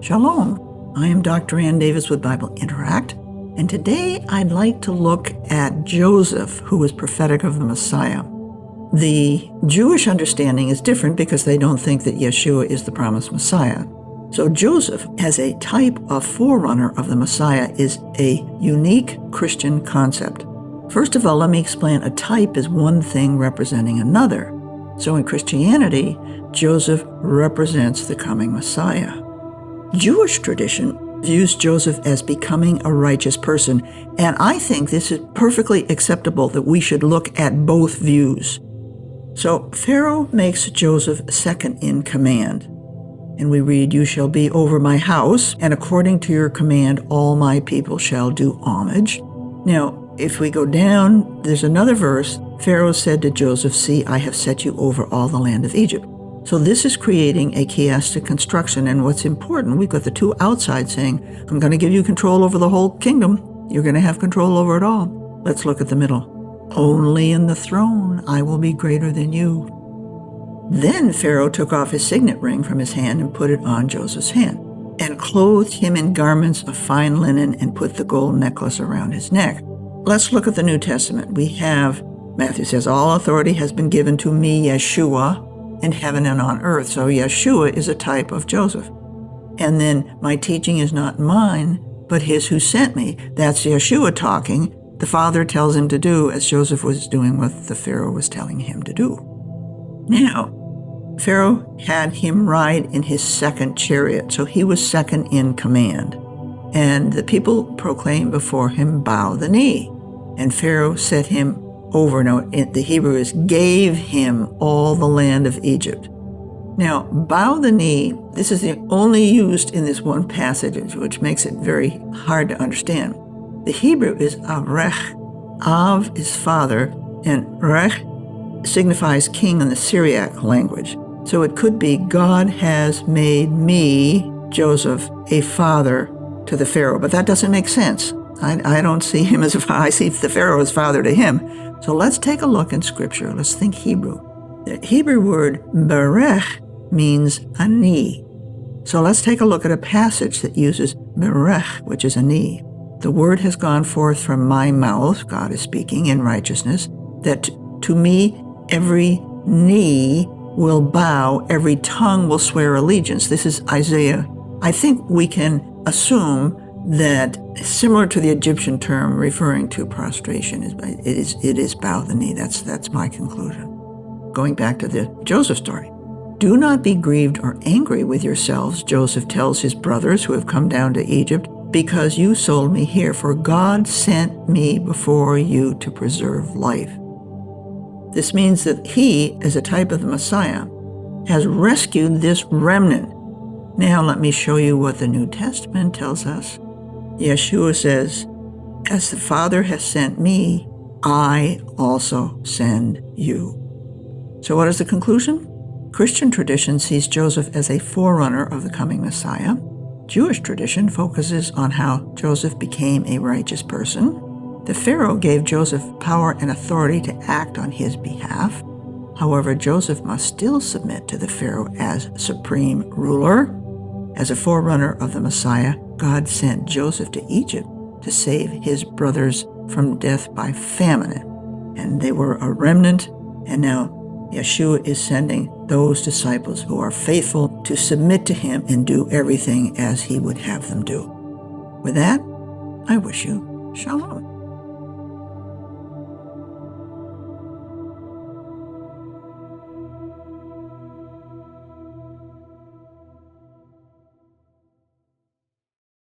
Shalom. I am Dr. Ann Davis with Bible Interact, and today I'd like to look at Joseph, who was prophetic of the Messiah. The Jewish understanding is different because they don't think that Yeshua is the promised Messiah. So Joseph, as a type of forerunner of the Messiah, is a unique Christian concept. First of all, let me explain. A type is one thing representing another. So in Christianity, Joseph represents the coming Messiah. Jewish tradition views Joseph as becoming a righteous person, and I think this is perfectly acceptable that we should look at both views. So Pharaoh makes Joseph second in command, and we read, "You shall be over my house, and according to your command all my people shall do homage." Now, if we go down, there's another verse. Pharaoh said to Joseph, "See, I have set you over all the land of Egypt." So this is creating a chiastic construction, and what's important, we've got the two outside saying, I'm going to give you control over the whole kingdom. You're going to have control over it all. Let's look at the middle. Only in the throne I will be greater than you. Then Pharaoh took off his signet ring from his hand and put it on Joseph's hand, and clothed him in garments of fine linen and put the gold necklace around his neck. Let's look at the New Testament. We have, Matthew says, all authority has been given to me, Yeshua, in heaven and on earth. So Yeshua is a type of Joseph. And then my teaching is not mine, but his who sent me. That's Yeshua talking. The Father tells him to do as Joseph was doing what the Pharaoh was telling him to do. Now, Pharaoh had him ride in his second chariot, so he was second in command. And the people proclaimed before him, bow the knee. And Pharaoh set him over. Now, the Hebrew is gave him all the land of Egypt. Now, bow the knee, this is the only used in this one passage, which makes it very hard to understand. The Hebrew is avrech. Av is father, and rech signifies king in the Syriac language. So it could be, God has made me, Joseph, a father to the Pharaoh. But that doesn't make sense. I don't see him as a father. I see the Pharaoh as father to him. So let's take a look in Scripture. Let's think Hebrew. The Hebrew word berech means a knee. So let's take a look at a passage that uses berech, which is a knee. The word has gone forth from my mouth, God is speaking in righteousness, that to me every knee will bow, every tongue will swear allegiance. This is Isaiah. I think we can assume that similar to the Egyptian term referring to prostration, it is bow the knee. That's my conclusion. Going back to the Joseph story. Do not be grieved or angry with yourselves, Joseph tells his brothers who have come down to Egypt, because you sold me here, for God sent me before you to preserve life. This means that he, as a type of the Messiah, has rescued this remnant. Now let me show you what the New Testament tells us. Yeshua says, as the Father has sent me, I also send you. So what is the conclusion? Christian tradition sees Joseph as a forerunner of the coming Messiah. Jewish tradition focuses on how Joseph became a righteous person. The Pharaoh gave Joseph power and authority to act on his behalf. However, Joseph must still submit to the Pharaoh as supreme ruler. As a forerunner of the Messiah, God sent Joseph to Egypt to save his brothers from death by famine. And they were a remnant, and now Yeshua is sending those disciples who are faithful to submit to him and do everything as he would have them do. With that, I wish you shalom.